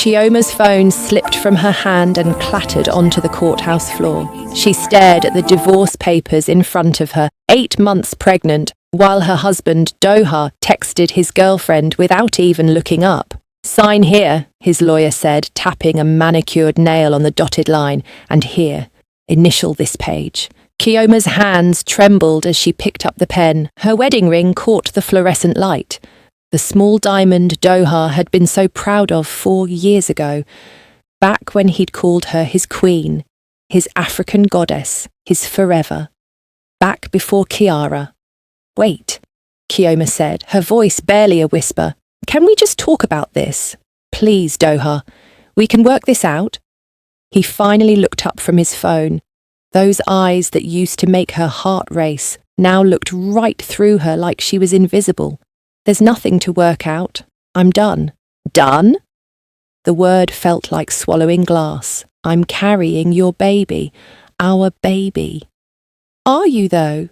Chioma's phone slipped from her hand and clattered onto the courthouse floor. She stared at the divorce papers in front of her, 8 months pregnant, while her husband, Doha, texted his girlfriend without even looking up. "Sign here," his lawyer said, tapping a manicured nail on the dotted line, "and here, initial this page." Chioma's hands trembled as she picked up the pen. Her wedding ring caught the fluorescent light. The small diamond Doha had been so proud of 4 years ago, back when he'd called her his queen, his African goddess, his forever. Back before Kiara. "Wait," Chioma said, her voice barely a whisper. "Can we just talk about this? Please, Doha. We can work this out." He finally looked up from his phone. Those eyes that used to make her heart race now looked right through her like she was invisible. "There's nothing to work out. I'm done." "Done?" The word felt like swallowing glass. "I'm carrying your baby. Our baby." "Are you, though?"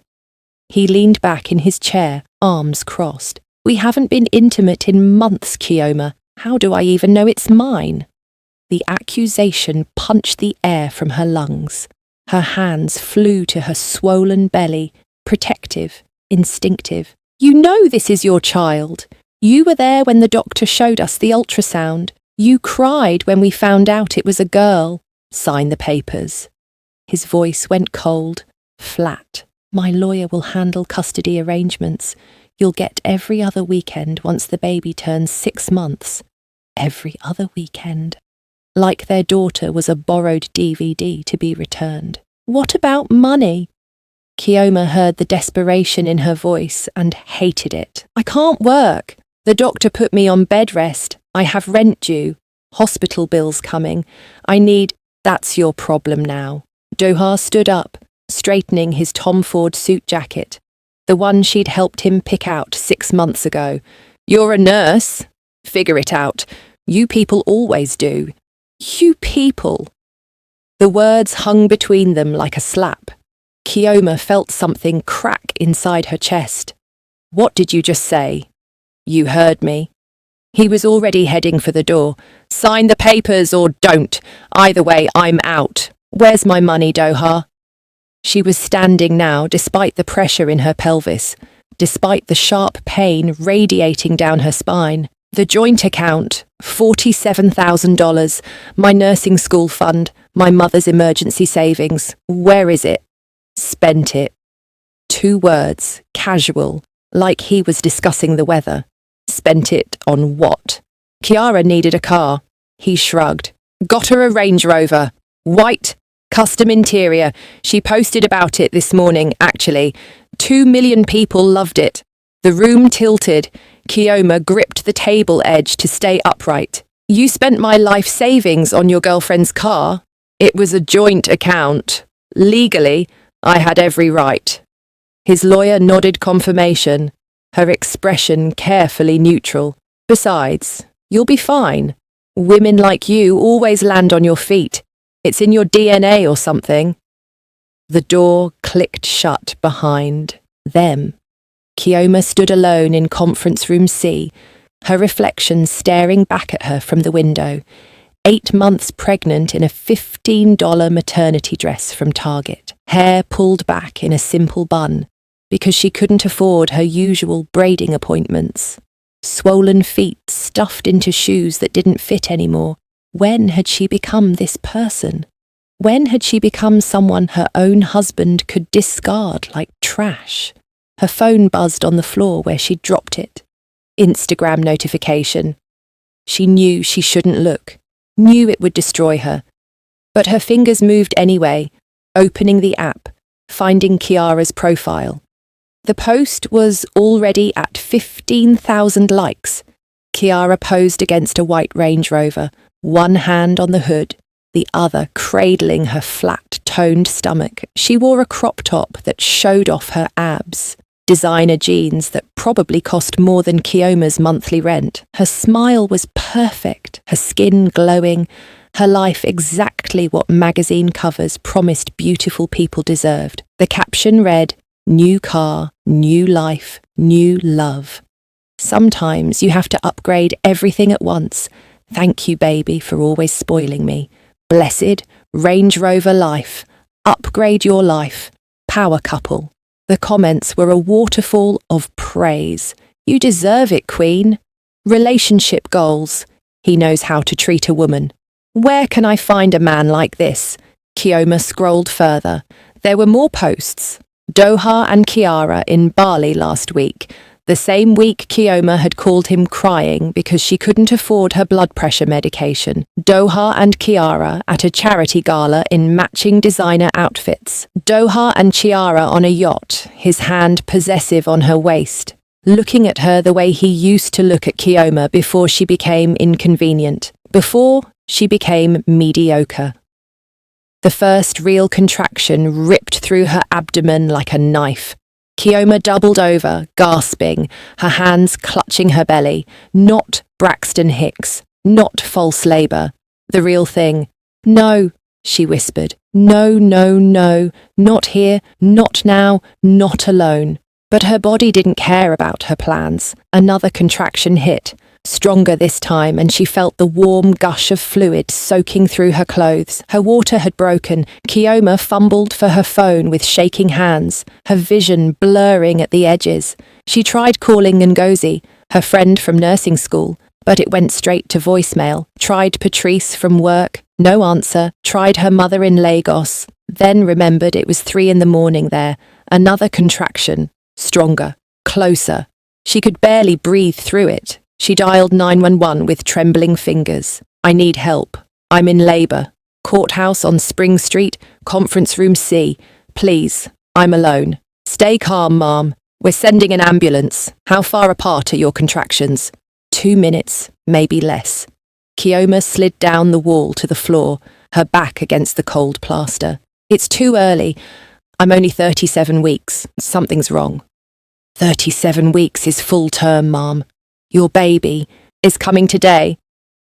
He leaned back in his chair, arms crossed. "We haven't been intimate in months, Chioma. How do I even know it's mine?" The accusation punched the air from her lungs. Her hands flew to her swollen belly, protective, instinctive. "You know this is your child. You were there when the doctor showed us the ultrasound. You cried when we found out it was a girl. Sign the papers." His voice went cold, flat. "My lawyer will handle custody arrangements. You'll get every other weekend once the baby turns 6 months. Every other weekend." Like their daughter was a borrowed DVD to be returned. "What about money?" Chioma heard the desperation in her voice and hated it. "I can't work. The doctor put me on bed rest. I have rent due. Hospital bills coming. I need—" "That's your problem now." Doha stood up, straightening his Tom Ford suit jacket, the one she'd helped him pick out 6 months ago. "You're a nurse. Figure it out. You people always do. You people." The words hung between them like a slap. Chioma felt something crack inside her chest. "What did you just say?" "You heard me." He was already heading for the door. "Sign the papers or don't. Either way, I'm out. Where's my money, Doha?" She was standing now, despite the pressure in her pelvis, despite the sharp pain radiating down her spine. "The joint account, $47,000, my nursing school fund, my mother's emergency savings. Where is it?" "Spent it." 2 words, casual, like he was discussing the weather. "Spent it on what?" Kiara needed a car. He shrugged. "Got her a Range Rover. White, custom interior. She posted about it this morning, actually. 2 million people loved it." The room tilted. Chioma gripped the table edge to stay upright. "You spent my life savings on your girlfriend's car. It was a joint account. Legally, I had every right." His lawyer nodded confirmation, her expression carefully neutral. "Besides, you'll be fine. Women like you always land on your feet. It's in your DNA or something." The door clicked shut behind them. Chioma stood alone in conference room C, her reflection staring back at her from the window. 8 months pregnant in a $15 maternity dress from Target, hair pulled back in a simple bun, because she couldn't afford her usual braiding appointments. Swollen feet stuffed into shoes that didn't fit anymore. When had she become this person? When had she become someone her own husband could discard like trash? Her phone buzzed on the floor where she'd dropped it. Instagram notification. She knew she shouldn't look, knew it would destroy her. But her fingers moved anyway, opening the app, finding Kiara's profile. The post was already at 15,000 likes. Kiara posed against a white Range Rover, one hand on the hood, the other cradling her flat-toned stomach. She wore a crop top that showed off her abs, designer jeans that probably cost more than Chioma's monthly rent. Her smile was perfect, her skin glowing, her life exactly what magazine covers promised beautiful people deserved. The caption read, "New car, new life, new love." Sometimes you have to upgrade everything at once, Thank you, baby, for always spoiling me. Blessed, Range Rover life. Upgrade your life. Power couple. The comments were a waterfall of praise. You deserve it, Queen. Relationship goals. He knows how to treat a woman. Where can I find a man like this? Kioma scrolled further. There were more posts. Doha and Kiara in Bali last week. The same week Kioma had called him crying because she couldn't afford her blood pressure medication. Doha and Kiara at a charity gala in matching designer outfits. Doha and Chiara on a yacht, his hand possessive on her waist, looking at her the way he used to look at Kioma before she became inconvenient, before she became mediocre. The first real contraction ripped through her abdomen like a knife. Kioma doubled over, gasping, her hands clutching her belly. Not Braxton Hicks, not false labour. The real thing. No, she whispered. No, no, no, not here, not now, not alone. But her body didn't care about her plans. Another contraction hit, stronger this time, and she felt the warm gush of fluid soaking through her clothes. Her water had broken. Kioma fumbled for her phone with shaking hands, her vision blurring at the edges. She tried calling Ngozi, her friend from nursing school, but it went straight to voicemail. Tried Patrice from work, no answer. Tried her mother in Lagos, then remembered it was 3 a.m. there. Another contraction, stronger, closer. She could barely breathe through it. She dialed 911 with trembling fingers. I need help. I'm in labour. Courthouse on Spring Street, conference room C. Please, I'm alone. Stay calm, Mom. We're sending an ambulance. How far apart are your contractions? 2 minutes, maybe less. Kioma slid down the wall to the floor, her back against the cold plaster. It's too early. I'm only 37 weeks. Something's wrong. 37 weeks is full term, Mom. Your baby is coming today.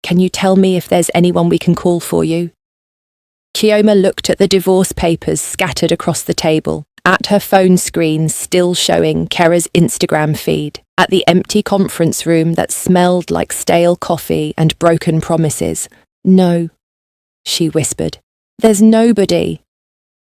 Can you tell me if there's anyone we can call for you? Kioma looked at the divorce papers scattered across the table, at her phone screen still showing Kera's Instagram feed, at the empty conference room that smelled like stale coffee and broken promises. No, she whispered. There's nobody.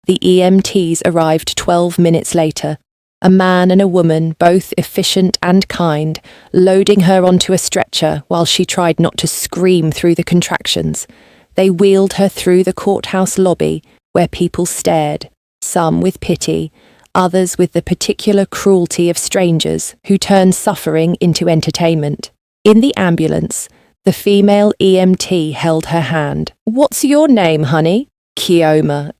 The EMTs arrived 12 minutes later. A man and a woman, both efficient and kind, loading her onto a stretcher while she tried not to scream through the contractions. They wheeled her through the courthouse lobby, where people stared, some with pity, others with the particular cruelty of strangers who turn suffering into entertainment. In the ambulance, the female EMT held her hand. What's your name, honey? Kioma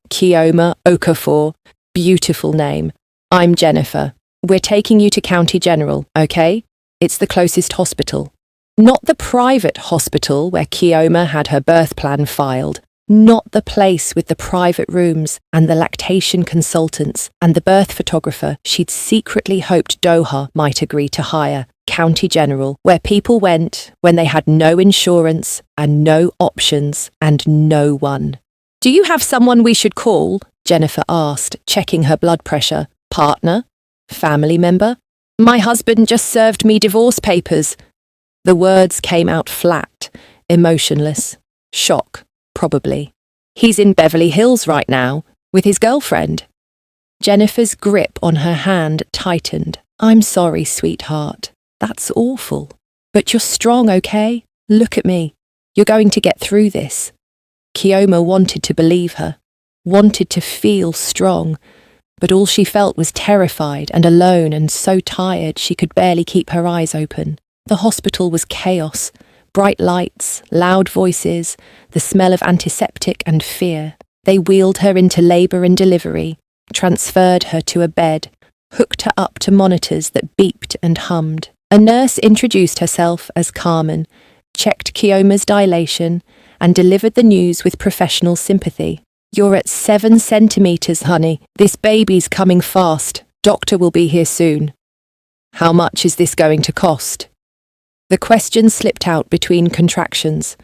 Okafor. Beautiful name. I'm Jennifer. We're taking you to County General, okay? It's the closest hospital. Not the private hospital where Kioma had her birth plan filed. Not the place with the private rooms and the lactation consultants and the birth photographer she'd secretly hoped Doha might agree to hire. County General, where people went when they had no insurance and no options and no one. Do you have someone we should call? Jennifer asked, checking her blood pressure. Partner? Family member? My husband just served me divorce papers. The words came out flat, emotionless. Shock, probably. He's in Beverly Hills right now, with his girlfriend. Jennifer's grip on her hand tightened. I'm sorry, sweetheart. That's awful. But you're strong, okay? Look at me. You're going to get through this. Kioma wanted to believe her, wanted to feel strong, but all she felt was terrified and alone and so tired she could barely keep her eyes open. The hospital was chaos, bright lights, loud voices, the smell of antiseptic and fear. They wheeled her into labour and delivery, transferred her to a bed, hooked her up to monitors that beeped and hummed. A nurse introduced herself as Carmen, checked Kioma's dilation, and delivered the news with professional sympathy. You're at 7 centimetres, honey. This baby's coming fast. Doctor will be here soon. How much is this going to cost? The question slipped out between contractions.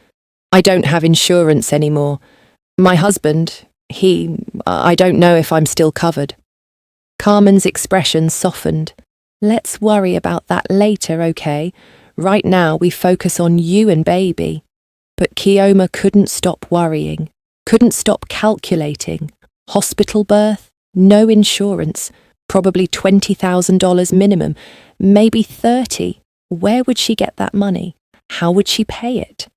I don't have insurance anymore. My husband, I don't know if I'm still covered. Carmen's expression softened. Let's worry about that later, okay? Right now we focus on you and baby. But Kioma couldn't stop worrying, couldn't stop calculating. Hospital birth, no insurance, probably $20,000 minimum, maybe 30. Where would she get that money? How would she pay it?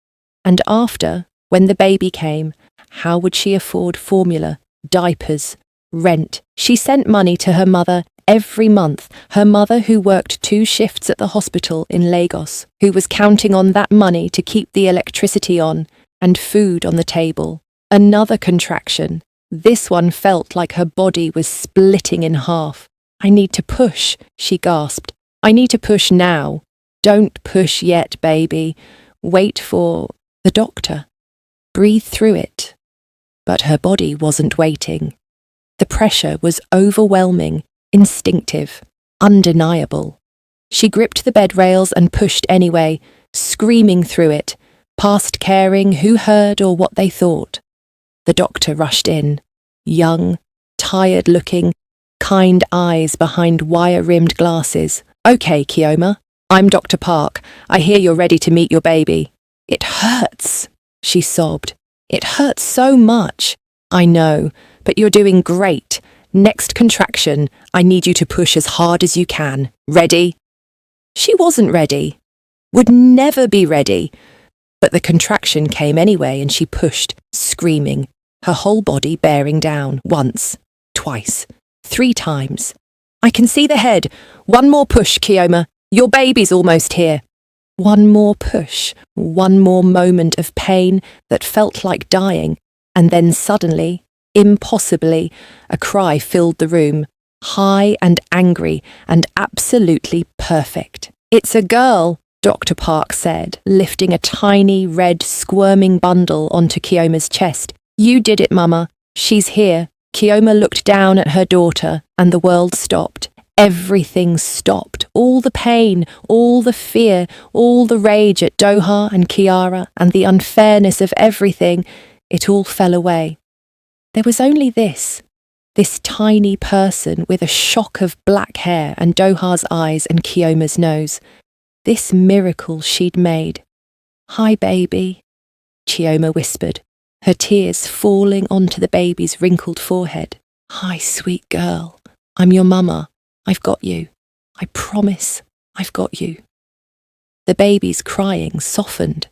And after, when the baby came, how would she afford formula, diapers, rent? She sent money to her mother every month, her mother who worked 2 shifts at the hospital in Lagos, who was counting on that money to keep the electricity on and food on the table. Another contraction. This one felt like her body was splitting in half. "I need to push," she gasped. "I need to push now." "Don't push yet, baby. Wait for the doctor. Breathe through it." But her body wasn't waiting. The pressure was overwhelming, instinctive, undeniable. She gripped the bed rails and pushed anyway, screaming through it, past caring who heard or what they thought. The doctor rushed in, young, tired-looking, kind eyes behind wire-rimmed glasses. "Okay, Kioma, I'm Dr. Park. I hear you're ready to meet your baby." "It hurts," she sobbed. "It hurts so much." "I know, but you're doing great. Next contraction, I need you to push as hard as you can. Ready?" She wasn't ready. Would never be ready. But the contraction came anyway and she pushed, screaming, her whole body bearing down, once, twice, 3 times. "I can see the head. One more push, Kioma. Your baby's almost here." One more push, one more moment of pain that felt like dying, and then suddenly, impossibly, a cry filled the room, high and angry and absolutely perfect. "It's a girl," Dr. Park said, lifting a tiny, red, squirming bundle onto Kioma's chest. "You did it, Mama. She's here." Kioma looked down at her daughter, and the world stopped. Everything stopped. All the pain, all the fear, all the rage at Doha and Kiara, and the unfairness of everything, it all fell away. There was only this tiny person with a shock of black hair and Doha's eyes and Kioma's nose. This miracle she'd made. "Hi, baby," Kioma whispered, her tears falling onto the baby's wrinkled forehead. "Hi, sweet girl. I'm your mama. I've got you. I promise I've got you." The baby's crying softened.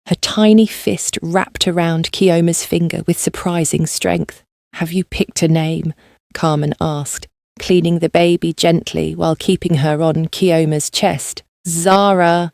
Her tiny fist wrapped around Kioma's finger with surprising strength. "Have you picked a name?" Carmen asked, cleaning the baby gently while keeping her on Kioma's chest. "Zara,"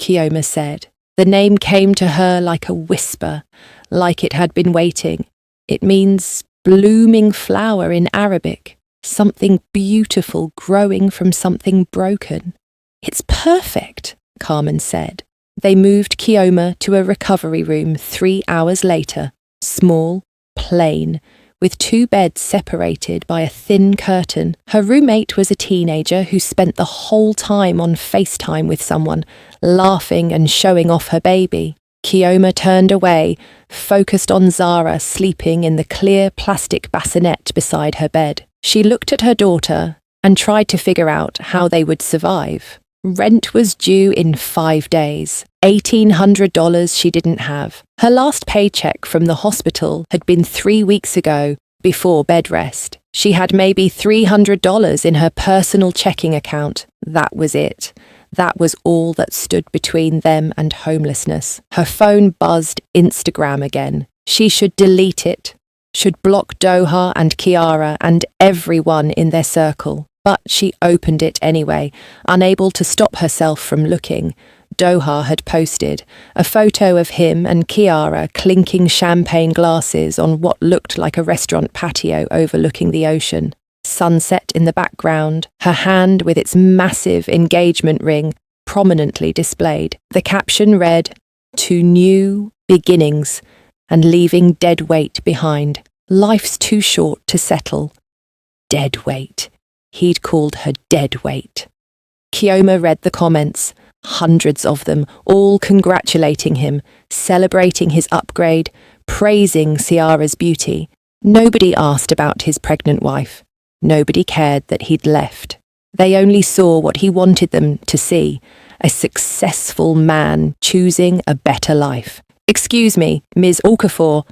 Kioma said. The name came to her like a whisper, like it had been waiting. It means blooming flower in Arabic, something beautiful growing from something broken. "It's perfect," Carmen said. They moved Kioma to a recovery room 3 hours later, small, plain, with 2 beds separated by a thin curtain. Her roommate was a teenager who spent the whole time on FaceTime with someone, laughing and showing off her baby. Kioma turned away, focused on Zara sleeping in the clear plastic bassinet beside her bed. She looked at her daughter and tried to figure out how they would survive. Rent was due in 5 days. $1,800 she didn't have. Her last paycheck from the hospital had been 3 weeks ago, before bed rest. She had maybe $300 in her personal checking account. That was it. That was all that stood between them and homelessness. Her phone buzzed Instagram again. She should delete it, should block Doha and Kiara and everyone in their circle. But she opened it anyway, unable to stop herself from looking. Doha had posted a photo of him and Kiara clinking champagne glasses on what looked like a restaurant patio overlooking the ocean. Sunset in the background, her hand with its massive engagement ring prominently displayed. The caption read, "To new beginnings and leaving dead weight behind. Life's too short to settle." Dead weight. He'd called her dead weight. Kioma read the comments, hundreds of them, all congratulating him, celebrating his upgrade, praising Ciara's beauty. Nobody asked about his pregnant wife. Nobody cared that he'd left. They only saw what he wanted them to see, a successful man choosing a better life. "Excuse me, Ms. Okafor."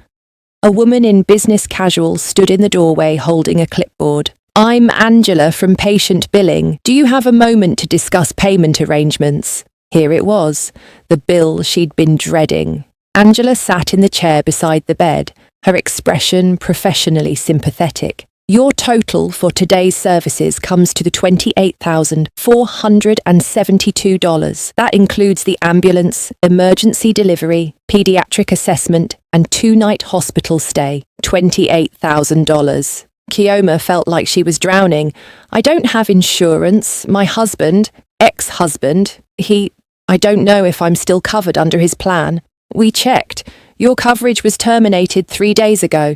A woman in business casual stood in the doorway holding a clipboard. "I'm Angela from patient billing. Do you have a moment to discuss payment arrangements?" Here it was, the bill she'd been dreading. Angela sat in the chair beside the bed, her expression professionally sympathetic. "Your total for today's services comes to the $28,472. That includes the ambulance, emergency delivery, pediatric assessment, and 2-night hospital stay. $28,000. Kioma felt like she was drowning. "I don't have insurance. My husband, ex-husband, I don't know if I'm still covered under his plan. We checked. Your coverage was terminated 3 days ago."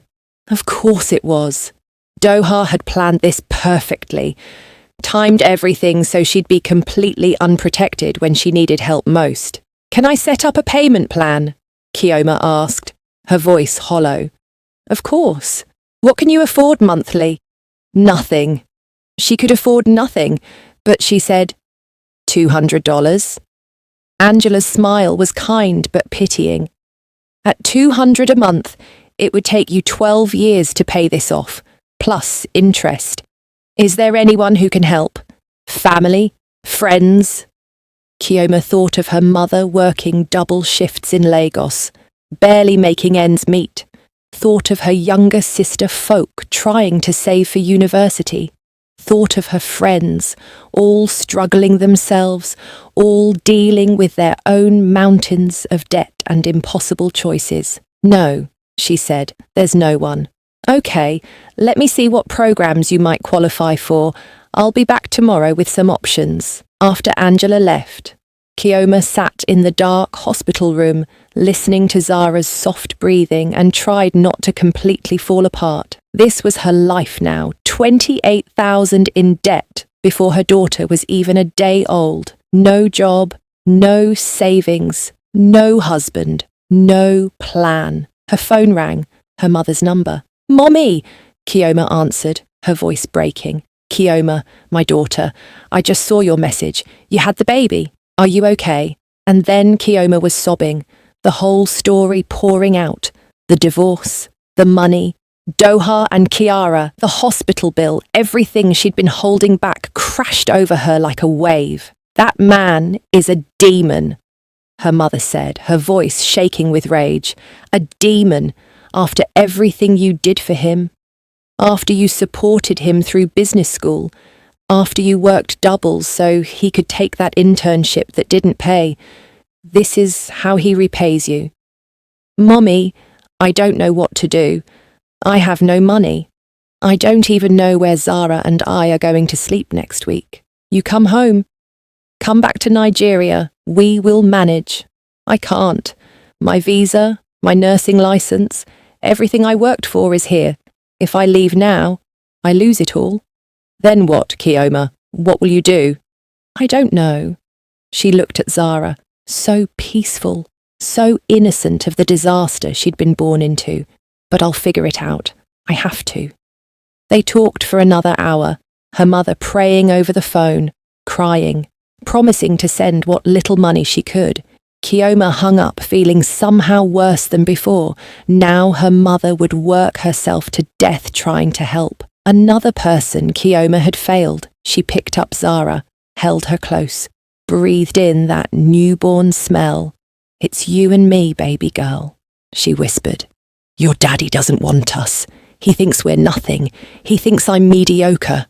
Of course it was. Doha had planned this perfectly, timed everything so she'd be completely unprotected when she needed help most. "Can I set up a payment plan?" Kioma asked, her voice hollow. "Of course. What can you afford monthly?" Nothing. She could afford nothing, but she said, $200. Angela's smile was kind but pitying. "At $200 a month, it would take you 12 years to pay this off, plus interest. Is there anyone who can help? Family? Friends?" Kioma thought of her mother working double shifts in Lagos, barely making ends meet. Thought of her younger sister Folk trying to save for university. Thought of her friends, all struggling themselves, all dealing with their own mountains of debt and impossible choices. "No," she said, "there's no one." "Okay, let me see what programs you might qualify for. I'll be back tomorrow with some options." After Angela left, Kioma sat in the dark hospital room, listening to Zara's soft breathing and tried not to completely fall apart. This was her life now, 28,000 in debt before her daughter was even a day old. No job, no savings, no husband, no plan. Her phone rang, her mother's number. "Mommy," Kioma answered, her voice breaking. "Kioma, my daughter, I just saw your message. You had the baby. Are you okay?" And then Kioma was sobbing, the whole story pouring out. The divorce, the money, Doha and Kiara, the hospital bill, everything she'd been holding back crashed over her like a wave. "That man is a demon," her mother said, her voice shaking with rage. "A demon. After everything you did for him, after you supported him through business school, after you worked doubles so he could take that internship that didn't pay, this is how he repays you." "Mommy, I don't know what to do. I have no money. I don't even know where Zara and I are going to sleep next week. You come home. Come back to Nigeria. We will manage." "I can't. My visa, my nursing license, everything I worked for is here. If I leave now, I lose it all." "Then what, Kioma? What will you do?" "I don't know." She looked at Zara, so peaceful, so innocent of the disaster she'd been born into. "But I'll figure it out. I have to." They talked for another hour, her mother praying over the phone, crying, promising to send what little money she could. Kioma hung up feeling somehow worse than before. Now her mother would work herself to death trying to help. Another person Kioma had failed. She picked up Zara, held her close, breathed in that newborn smell. "It's you and me, baby girl," she whispered. "Your daddy doesn't want us. He thinks we're nothing. He thinks I'm mediocre."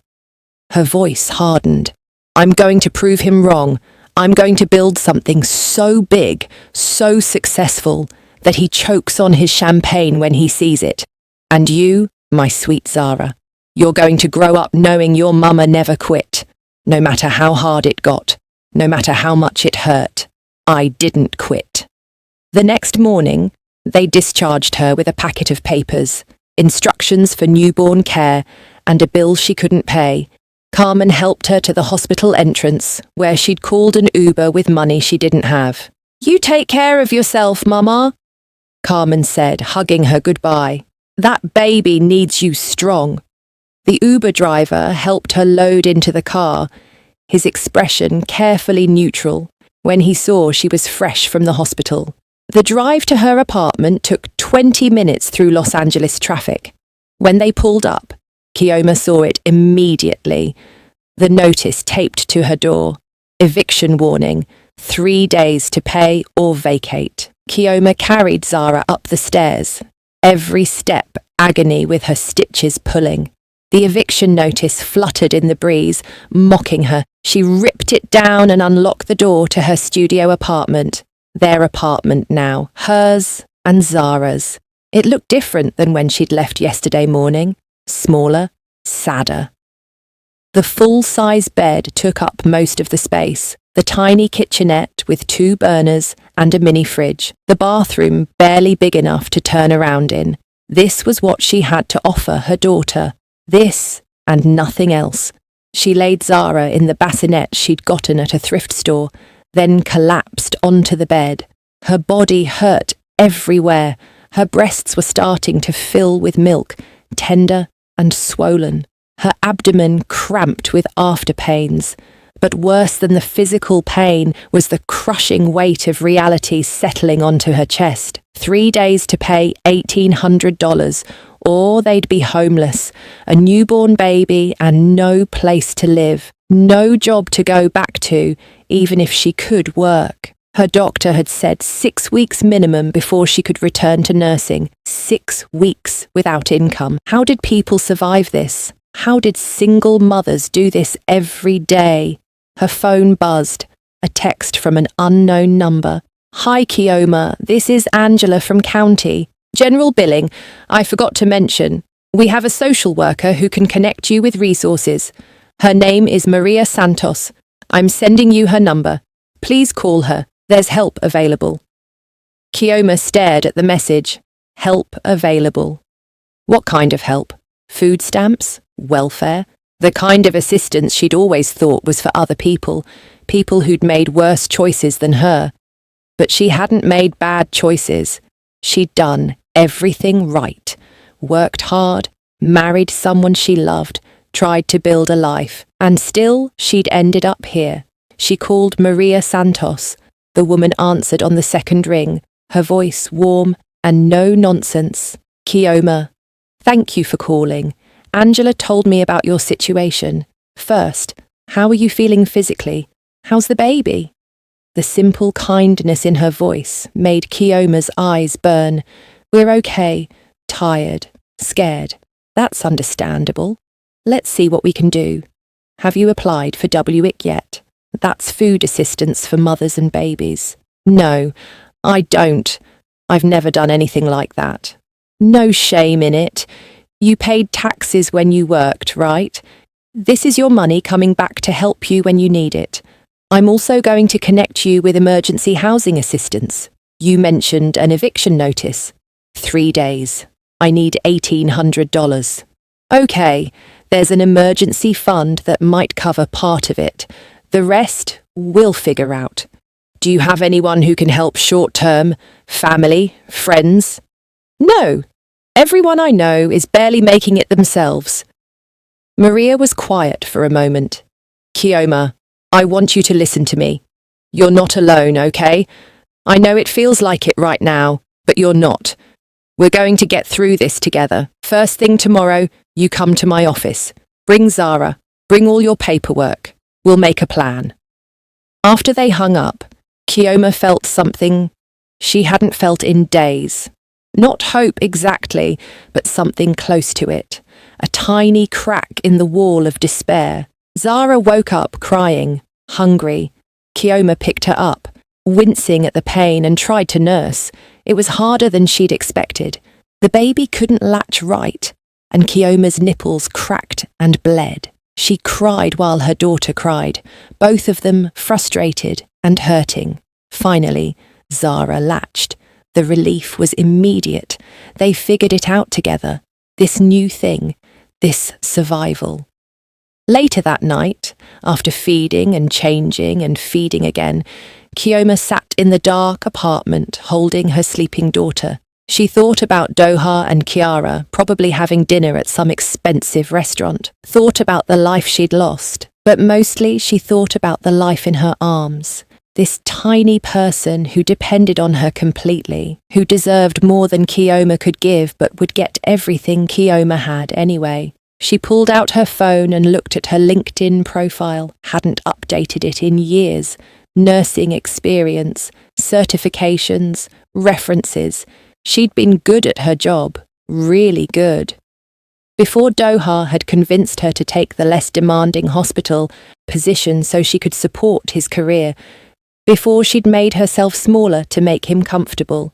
Her voice hardened. "I'm going to prove him wrong. I'm going to build something so big, so successful, that he chokes on his champagne when he sees it. And you, my sweet Zara, you're going to grow up knowing your mama never quit. No matter how hard it got, no matter how much it hurt, I didn't quit." The next morning, they discharged her with a packet of papers, instructions for newborn care, and a bill she couldn't pay. Carmen helped her to the hospital entrance, where she'd called an Uber with money she didn't have. "You take care of yourself, Mama," Carmen said, hugging her goodbye. "That baby needs you strong." The Uber driver helped her load into the car, his expression carefully neutral when he saw she was fresh from the hospital. The drive to her apartment took 20 minutes through Los Angeles traffic. When they pulled up, Kioma saw it immediately. The notice taped to her door. Eviction warning, 3 days to pay or vacate. Kioma carried Zara up the stairs. Every step agony with her stitches pulling. The eviction notice fluttered in the breeze, mocking her. She ripped it down and unlocked the door to her studio apartment. Their apartment now, hers and Zara's. It looked different than when she'd left yesterday morning. Smaller, sadder. The full-size bed took up most of the space. The tiny kitchenette with 2 burners and a mini fridge. The bathroom barely big enough to turn around in. This was what she had to offer her daughter. This and nothing else. She laid Zara in the bassinet she'd gotten at a thrift store, then collapsed onto the bed. Her body hurt everywhere. Her breasts were starting to fill with milk, tender and swollen. Her abdomen cramped with after pains. But worse than the physical pain was the crushing weight of reality settling onto her chest. 3 days to pay $1,800, or they'd be homeless, a newborn baby and no place to live, no job to go back to, even if she could work. Her doctor had said 6 weeks minimum before she could return to nursing. 6 weeks without income. How did people survive this? How did single mothers do this every day? Her phone buzzed. A text from an unknown number. "Hi, Kioma. This is Angela from County. General billing. I forgot to mention. We have a social worker who can connect you with resources. Her name is Maria Santos. I'm sending you her number. Please call her. There's help available." Kioma stared at the message. Help available. What kind of help? Food stamps? Welfare? The kind of assistance she'd always thought was for other people, people who'd made worse choices than her. But she hadn't made bad choices. She'd done everything right, worked hard, married someone she loved, tried to build a life, and still she'd ended up here. She called Maria Santos. The woman answered on the second ring, her voice warm and no nonsense. "Kioma, thank you for calling. Angela told me about your situation. First, how are you feeling physically? How's the baby?" The simple kindness in her voice made Kioma's eyes burn. "We're okay. Tired. Scared. That's understandable. Let's see what we can do. Have you applied for WIC yet? That's food assistance for mothers and babies." "No, I don't. I've never done anything like that." "No shame in it. You paid taxes when you worked, right? This is your money coming back to help you when you need it. I'm also going to connect you with emergency housing assistance. You mentioned an eviction notice. 3 days. I need $1,800. Okay, there's an emergency fund that might cover part of it. The rest we'll figure out. Do you have anyone who can help short-term? Family? Friends?" "No. Everyone I know is barely making it themselves." Maria was quiet for a moment. "Kioma, I want you to listen to me. You're not alone, okay? I know it feels like it right now, but you're not. We're going to get through this together. First thing tomorrow, you come to my office. Bring Zara. Bring all your paperwork. We'll make a plan." After they hung up, Kioma felt something she hadn't felt in days. Not hope exactly, but something close to it. A tiny crack in the wall of despair. Zara woke up crying, hungry. Kioma picked her up, wincing at the pain, and tried to nurse. It was harder than she'd expected. The baby couldn't latch right, and Kioma's nipples cracked and bled. She cried while her daughter cried, both of them frustrated and hurting. Finally, Zara latched. The relief was immediate. They figured it out together. This new thing, this survival. Later that night, after feeding and changing and feeding again, Kioma sat in the dark apartment holding her sleeping daughter. She thought about Doha and Kiara probably having dinner at some expensive restaurant, thought about the life she'd lost, but mostly she thought about the life in her arms. This tiny person who depended on her completely, who deserved more than Keoma could give but would get everything Keoma had anyway. She pulled out her phone and looked at her LinkedIn profile, hadn't updated it in years. Nursing experience, certifications, references. She'd been good at her job, really good. Before Doha had convinced her to take the less demanding hospital position so she could support his career, before she'd made herself smaller to make him comfortable,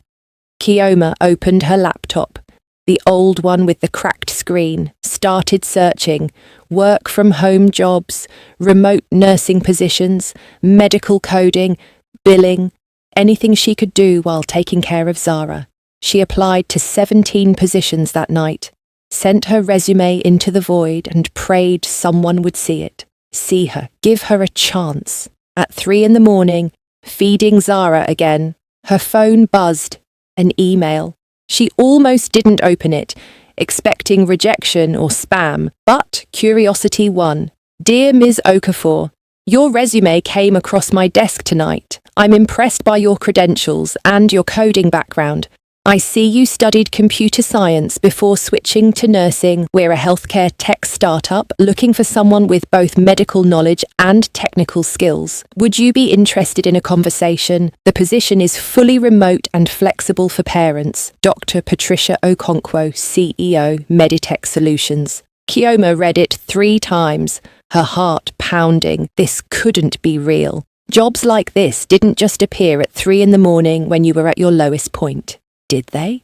Keoma opened her laptop, the old one with the cracked screen, started searching, work-from-home jobs, remote nursing positions, medical coding, billing, anything she could do while taking care of Zara. She applied to 17 positions that night, sent her resume into the void and prayed someone would see it, see her, give her a chance. At 3 a.m, feeding Zara again, her phone buzzed, an email. She almost didn't open it, expecting rejection or spam, but curiosity won. Dear Ms. Okafor, your resume came across my desk tonight. I'm impressed by your credentials and your coding background. I see you studied computer science before switching to nursing. We're a healthcare tech startup looking for someone with both medical knowledge and technical skills. Would you be interested in a conversation? The position is fully remote and flexible for parents. Dr. Patricia Okonkwo, CEO, Meditech Solutions. Keoma read it 3 times, her heart pounding. This couldn't be real. Jobs like this didn't just appear at 3 a.m. when you were at your lowest point. Did they?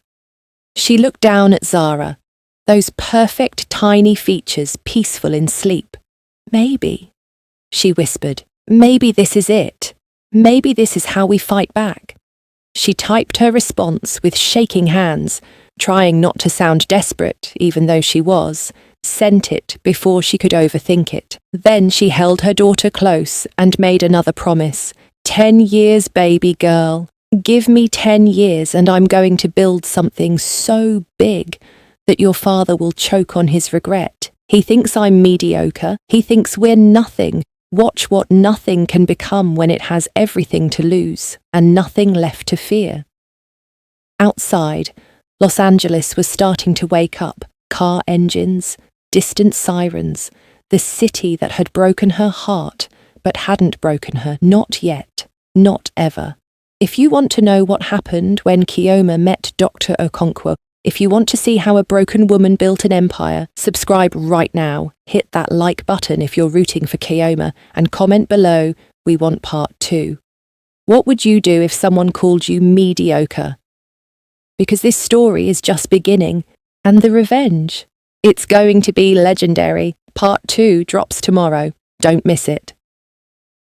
She looked down at Zara, those perfect tiny features peaceful in sleep. Maybe, she whispered, maybe this is it. Maybe this is how we fight back. She typed her response with shaking hands, trying not to sound desperate, even though she was, sent it before she could overthink it. Then she held her daughter close and made another promise. 10 years, baby girl. Give me 10 years and I'm going to build something so big that your father will choke on his regret. He thinks I'm mediocre. He thinks we're nothing. Watch what nothing can become when it has everything to lose and nothing left to fear. Outside, Los Angeles was starting to wake up. Car engines, distant sirens, the city that had broken her heart but hadn't broken her, not yet, not ever. If you want to know what happened when Keoma met Dr. Okonkwo, if you want to see how a broken woman built an empire, subscribe right now. Hit that like button if you're rooting for Keoma and comment below, we want part 2. What would you do if someone called you mediocre? Because this story is just beginning, and the revenge. It's going to be legendary. Part 2 drops tomorrow. Don't miss it.